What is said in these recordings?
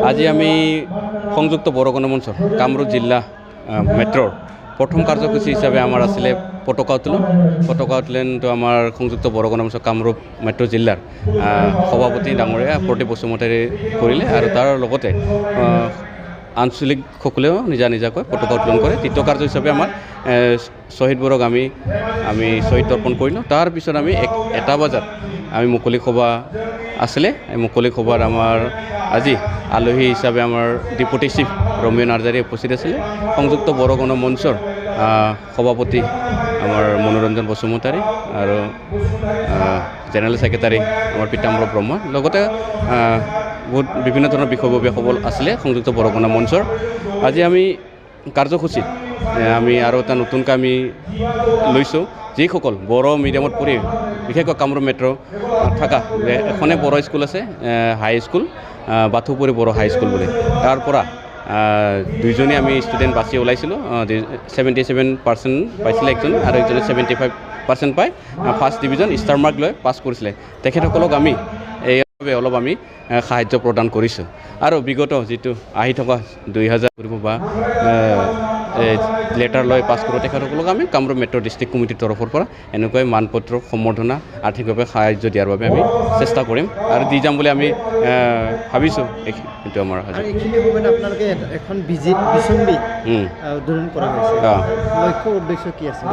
আজি আমি সংযুক্ত বড়ো গণমঞ্চ কামৰূপ জিলা মেট্ৰৰ প্ৰথম কাৰ্যসূচী হিচাপে আমাৰ আছিলে পতাকা উত্তোলনটো আমাৰ সংযুক্ত বড়ো গণমঞ্চ কামৰূপ মেট্ৰ' জিলাৰ সভাপতি ডাঙৰীয়া প্ৰদীপ বসুমতাৰী কৰিলে আৰু তাৰ লগতে আঞ্চলিকসকলেও নিজাকৈ পতাকা উত্তোলন কৰে। তৃতীয় কাৰ্য হিচাপে আমাৰ শ্বহীদবোৰক আমি শ্বহীদ তৰ্পণ কৰিলোঁ। তাৰপিছত আমি 1টা বজাত আমি মুকলি সভা আছিলে। এই মুকলি সভাত আমাৰ আজি আলহী হিচাপে আমাৰ ডেপুটি চিফ ৰমেন নাৰ্জাৰী উপস্থিত আছিলে। সংযুক্ত বড়ো গণমঞ্চৰ সভাপতি আমাৰ মনোৰঞ্জন বসুমতাৰী আৰু জেনেৰেল ছেক্ৰেটাৰী আমাৰ পীতাম্বৰ ব্ৰহ্ম, লগতে বহুত বিভিন্ন ধৰণৰ বিষয়ববীয়াসকল আছিলে সংযুক্ত বড়ো গণমঞ্চৰ। আজি আমি কাৰ্যসূচীত আমি আৰু এটা নতুনকৈ আমি লৈছোঁ, যিসকল বড়ো মিডিয়ামত পঢ়ি বিশেষকৈ কামৰূপ মেট্ৰ' থকা এখনে বড়ো স্কুল আছে, হাইস্কুল বাথুপুৰী বড়ো হাইস্কুল বুলি, তাৰ পৰা 2জনী আমি ষ্টুডেণ্ট বাছি ওলাইছিলোঁ। 77% পাইছিলে একজনে আৰু একজনে 75% পাই ফাৰ্ষ্ট ডিভিজন ষ্টাৰ মাৰ্ক লৈ পাছ কৰিছিলে। তেখেতসকলক আমি অলপ আমি সাহায্য প্ৰদান কৰিছোঁ। আৰু বিগত যিটো আহি থকা 2000 কৰিব বা লেটাৰ লৈ পাছ কৰোঁ তেখেতসকলক আমি কামৰূপ মেট্ৰ' ডিষ্ট্ৰিক্ট কমিটিৰ তৰফৰ পৰা এনেকৈ মানপত্ৰ সম্বৰ্ধনা আৰ্থিকভাৱে সাহায্য দিয়াৰ বাবে আমি চেষ্টা কৰিম আৰু দি যাম বুলি আমি ভাবিছোঁ। এইটো আমাৰ এইখিনি সময়ত আপোনালোকে এখন বিচম্বি উদ্বোধন কৰা হৈছে, লক্ষ্য উদ্দেশ্য কি আছে?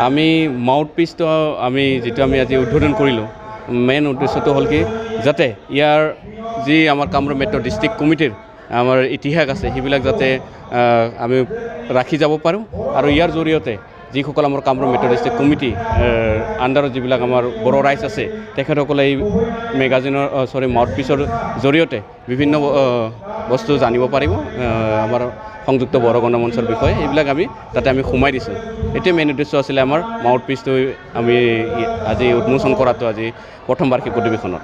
আমি মাউথ পিচটো আমি যিটো আমি আজি উদ্বোধন কৰিলোঁ, মেইন উদ্দেশ্যটো হ'ল কি, যাতে ইয়াৰ যি আমাৰ কামৰূপ মেট্ৰ' ডিষ্ট্ৰিক্ট কমিটিৰ আমাৰ ইতিহাস আছে সেইবিলাক যাতে আমি ৰাখি যাব পাৰোঁ আৰু ইয়াৰ জৰিয়তে যিসকল আমাৰ কামৰূপ মেট্ৰ' ডিষ্ট্ৰিক্ট কমিটি আণ্ডাৰত যিবিলাক আমাৰ বড়ো ৰাইজ আছে তেখেতসকলে এই মেগাজিনৰ মাউথ পিচৰ জৰিয়তে বিভিন্ন বস্তু জানিব পাৰিব আমাৰ সংযুক্ত বড়ো গণমঞ্চৰ বিষয়ে। এইবিলাক আমি তাতে আমি সোমাই দিছোঁ। এইটোৱে মেইন উদ্দেশ্য আছিলে আমাৰ মাউথ পিচটো আমি আজি উন্মোচন কৰাটো আজি প্ৰথম বাৰ্ষিক অধিৱেশনত।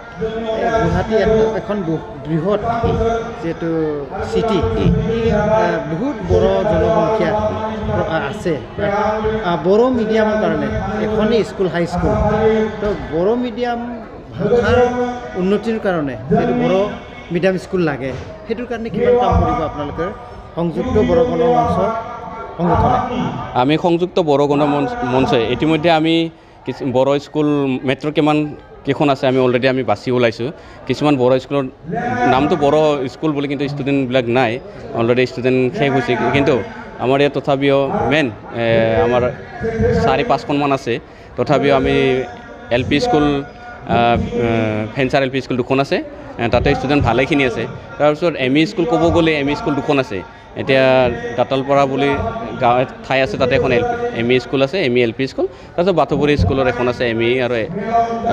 গুৱাহাটী এখন বৃহৎ যিহেতু চিটি, বহুত বড়ো জনসংখ্যা আছে। বড়ো মিডিয়ামৰ কাৰণে এখনেই স্কুল হাইস্কুল, তো বড়ো মিডিয়াম ভাষাৰ উন্নতিৰ কাৰণে যিটো বড়ো মিডিয়াম স্কুল লাগে, সেইটোৰ কাৰণে কিমান কাম কৰিব আপোনালোকে সংযুক্ত বড়ো গণমঞ্চ সংগঠনে? আমি সংযুক্ত বড়ো গণমঞ্চই ইতিমধ্যে আমি বড়ো স্কুল মেট্ৰ' কেইখন আছে আমি অলৰেডি আমি বাছি ওলাইছোঁ। কিছুমান বড়ো স্কুলৰ নামটো বড়ো স্কুল বুলি, কিন্তু ষ্টুডেণ্টবিলাক নাই, অলৰেডি ষ্টুডেণ্ট শেষ হৈছে। কিন্তু আমাৰ ইয়াত তথাপিও মেইন আমাৰ 4-5খনমান আছে। তথাপিও আমি LP স্কুল, ফেঞ্চাৰ LP স্কুল 2খন আছে, তাতে ষ্টুডেণ্ট ভালেখিনি আছে। তাৰপিছত ME স্কুল ক'ব গ'লে ME স্কুল 2খন আছে। এতিয়া দাঁতালপাৰা বুলি গাঁৱত ঠাই আছে, তাতে এখন ME স্কুল আছে, ME LP স্কুল। তাৰপিছত বাথুপুৰী স্কুলৰ এখন আছে ME আৰু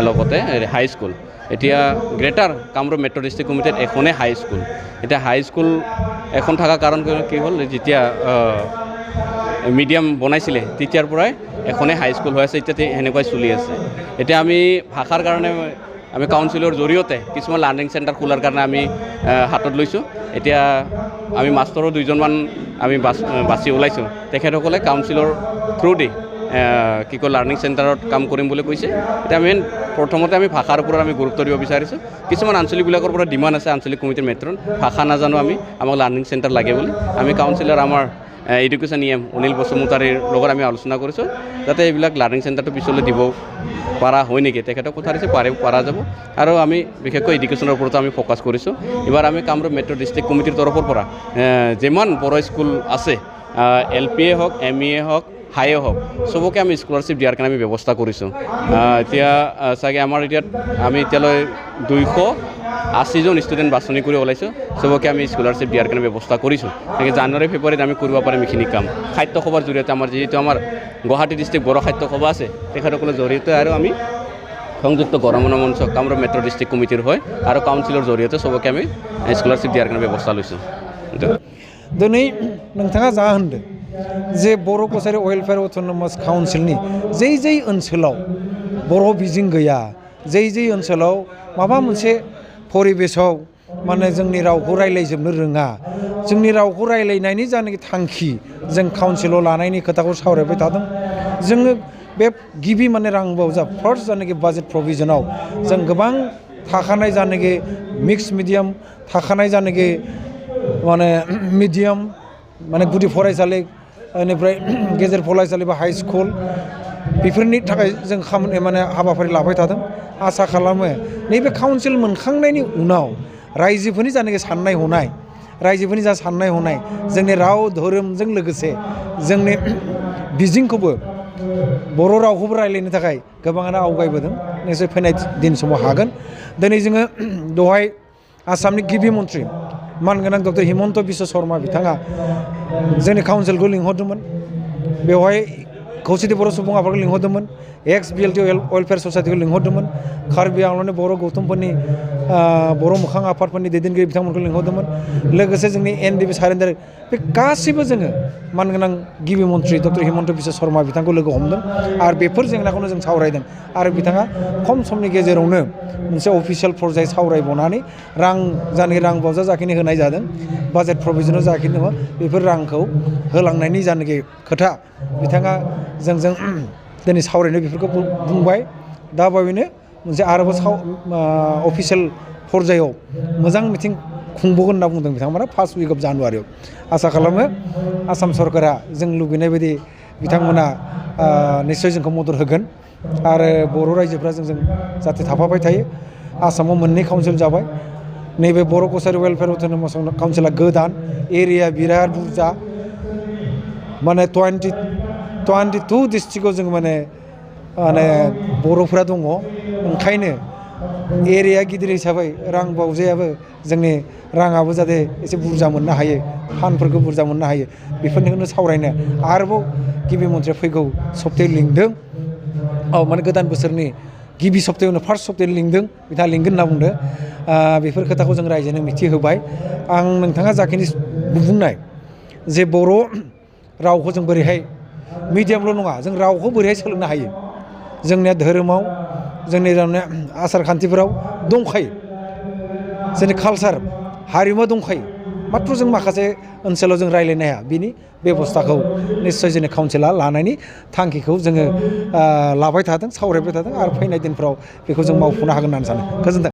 লগতে হাইস্কুল। এতিয়া গ্ৰেটাৰ কামৰূপ মেট্ৰ' ডিষ্ট্ৰিক্ট কমিটিত এখনেই হাইস্কুল। এতিয়া হাইস্কুল এখন থকা কাৰণ কি হ'ল, যেতিয়া মিডিয়াম বনাইছিলে তেতিয়াৰ পৰাই এখনেই হাইস্কুল হৈ আছে, এতিয়া সেনেকুৱাই চলি আছে। এতিয়া আমি ভাষাৰ কাৰণে আমি কাউন্সিলৰ জৰিয়তে কিছুমান লাৰ্ণিং চেণ্টাৰ খোলাৰ কাৰণে আমি হাতত লৈছোঁ। এতিয়া আমি মাষ্টৰো 2জনমান আমি বাছি ওলাইছোঁ। তেখেতসকলে কাউন্সিলৰ থ্ৰু দি লাৰ্ণিং চেণ্টাৰত কাম কৰিম বুলি কৈছে। এতিয়া প্ৰথমতে আমি ভাষাৰ ওপৰত আমি গুৰুত্ব দিব বিচাৰিছোঁ। কিছুমান আঞ্চলিকবিলাকৰ পৰা ডিমাণ্ড আছে আঞ্চলিক কমিটিৰ মেট্ৰত, ভাষা নাজানো আমি, আমাক লাৰ্ণিং চেণ্টাৰ লাগে বুলি। আমি কাউন্সিলৰ আমাৰ এডুকেশ্যন EM অনিল বসুমতাৰীৰ লগত আমি আলোচনা কৰিছোঁ, যাতে এইবিলাক লাৰ্ণিং চেণ্টাৰটো পিছলৈ দিব পাৰা হয় নেকি। তেখেতক কথা দিছে পাৰা যাব। আৰু আমি বিশেষকৈ এডুকেশ্যনৰ ওপৰতো আমি ফ'কাছ কৰিছোঁ। এইবাৰ আমি কামৰূপ মেট্ৰ' ডিষ্ট্ৰিক্ট কমিটিৰ তৰফৰ পৰা যিমান বড়ো স্কুল আছে, LP হওক, ME হওক, হাইয়ে হওক, চবকে আমি স্কলাৰশ্বিপ দিয়াৰ কাৰণে আমি ব্যৱস্থা কৰিছোঁ। এতিয়া চাগে আমাৰ আমি এতিয়ালৈ 280জন ষ্টুডেণ্ট বাছনি কৰি ওলাইছোঁ। চবকে আমি স্কলাৰশ্বিপ দিয়াৰ কাৰণে ব্যৱস্থা কৰিছোঁ। গতিকে জানুৱাৰী ফেব্ৰুৱাৰীত আমি কৰিব পাৰিম এইখিনি কাম। খাদ্য সভাৰ জৰিয়তে আমাৰ যিহেতু আমাৰ গুৱাহাটী ডিষ্ট্ৰিক্ট বড়ো খাদ্য সভা আছে, তেখেতসকলৰ জৰিয়তে আৰু আমি সংযুক্ত গণমঞ্চ কামৰূপ মেট্ৰ' ডিষ্ট্ৰিক্ট কমিটিৰ হয় আৰু কাউন্সিলৰ জৰিয়তে চবকে আমি স্কলাৰশ্বিপ দিয়াৰ কাৰণে ব্যৱস্থা লৈছোঁ। दिनै नोंथाङा जा होनदों जे बर' कसारि वेलफेयार अट'नमास काउन्सिलनि जै ओनसोलाव बर' बिजों गैया, जै ओनसोलाव माबा मोनसे परिबेसाव माने जोंनि रावखौ रायलायजोबनो रोङा, जोंनि रावखौ रायलायनायनि जानाखि थांखि जों काउन्सिलाव लानायनि खोथाखौ सावरायबाय थादों। जोङो बे गिबि माने रां बावजा फार्स्ट जानाखि बाजेट प्रभिजनाव जों गोबां थाखानाय जानाखि मिक्स मिडियाम थाखानाय जानाखि माने मिडियाम माने गुदि फरायसालि बेनिफ्राय गेजेर फरायसालि बा हाइ स्कुल बेफोरनि थाखाय जों खामानि माने हाबाफारि लाबाय थादों आसा खालामो नैबे काउन्सिल मोनखांनायनि उनाव रायजोफोरनि जानाखि साननाय हनाय रायजोफोरनि जा साननाय हनाय जोंनि राव धोरोमजों लोगोसे जोंनि बिजोंखौबो बर' रावखौबो रायलायनो थाखाय गोबाङानो आवगायबोदों निश्चय फैनाय दिन समाव हागोन दिनै जोङो दहाय आसामनि गिबि मन्थ्रि मानगोनां डक्टर हिमन्त बिश्व शर्मा बिथाङा जोंनि काउन्सिलखौ लिंहरदोंमोन बेवहाय खौसेथि बर' सुबुं आफादखौ लिंहरदोंमोन एक्स BLT वेलफेयार ससाइटिखौ लिंहरदोंमोन कार्बि आंलंनि बर' गौथुमफोरनि बर' मोखां आफादफोरनि दैदेनगिरि बिथांमोनखौ लिंहरदोंमोन लोगोसे जोंनि NDP सारेन्डार बे गासैबो जोङो मानगोनां गिबि मन्थ्रि डक्टर हिमन्त बिश्व शर्मा बिथांखौ लोगो हमदों आरो बेफोर जेंनाखौनो जों सावरायदों आरो बिथाङा खम समनि गेजेरावनो मोनसे अफिसियेल पर्याय सावरायबावनानै रां बावजा जाखिनि होनाय जादों बाजेट प्रभिजनाव जाखिनि दङ बेफोर रांखौ होलांनायनि जानाखि खोथा बिथाङा जोंजों दिनै सावरायनो बेफोरखौ बुंबाय दा बावैनो मोनसे आरोबाव अफिसियेल पर्यायाव मोजां मिटिं खुंबावगोन होनना बुंदों बिथांमोना फार्स्ट उइक अफ जानुवारियाव आसा खालामो आसाम सरकारा जों लुबैनाय बायदि बिथांमोना निस्सय जोंखौ मदद होगोन आरो बर' रायजोफ्रा जोंजों जाहाथे थाफाबाय थायो आसामाव मोननै काउन्सिल जाबाय नैबे बर' कसारि वेलफेयार अट'नमास काउन्सिला गोदान एरिया बिराद बुरजा माने 22 डिस्ट्रिक्टआव जों माने बर'फोरा दङ ओंखायनो एरिया गिदिर हिसाबै रां बावजायाबो जोंनि राङाबो जाहाथे एसे बुरजा मोननो हायो फान्डफोरखौ बुरजा मोननो हायो बेफोरनिखौनो सावरायनो आरोबाव गिबि मन्थ्रिया फैगौ सप्तायाव लिंदों माने गोदान बोसोरनि गिबि सप्तायावनो फार्स्ट सप्तायाव लिंदों बिथाङा लिंगोन होनना बुंदों बेफोर खोथाखौ जों रायजोनो मिथिहोबाय आं नोंथाङा जाखिनि बुंनाय जे बर' रावखौ जों बोरैहाय मिडियामल' नङा जों रावखौ बोरैहाय सोलोंनो हायो जोंनिया धोरोमाव जोंनि आसार खान्थिफोराव दंखायो जोंनि कालसार हारिमुआ दंखायो माथ्र' जों माखासे ओनसोलाव जों रायज्लायनो हाया बिनि बेबस्थाखौ निस्सय जोंनि काउन्सिला लानायनि थांखिखौ जोङो लाबाय थादों सावरायबाय थादों आरो फैनाय दिनफ्राव बेखौ जों मावफुंनो हागोन होननानै सानो गोजोन्थों